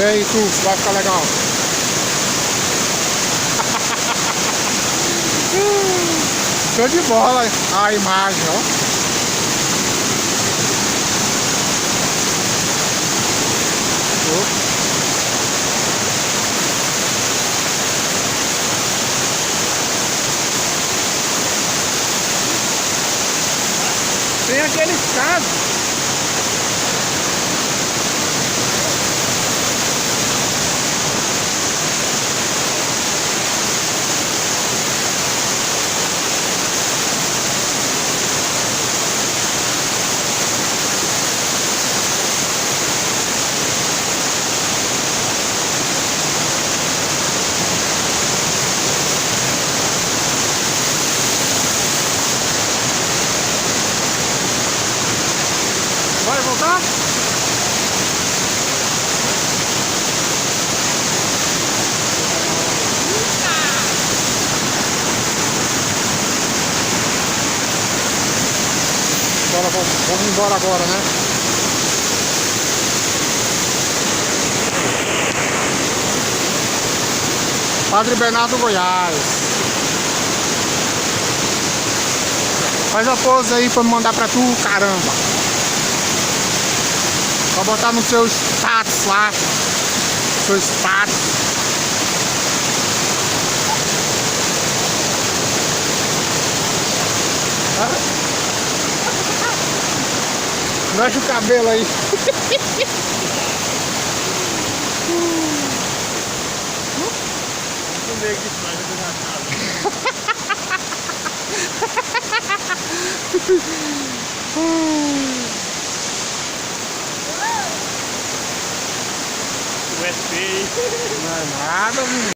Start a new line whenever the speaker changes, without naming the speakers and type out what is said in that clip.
aí, tu, vai ficar legal. Show de bola a imagem, ó. Tem aqueles casos. Vai voltar? Bora, vamos embora agora, né? Padre Bernardo, Goiás. Faz a pose aí pra me mandar pra tu, caramba. Pra botar no seu status lá. Seu status. Mexe o cabelo aí.
USB.
Não é nada, menino.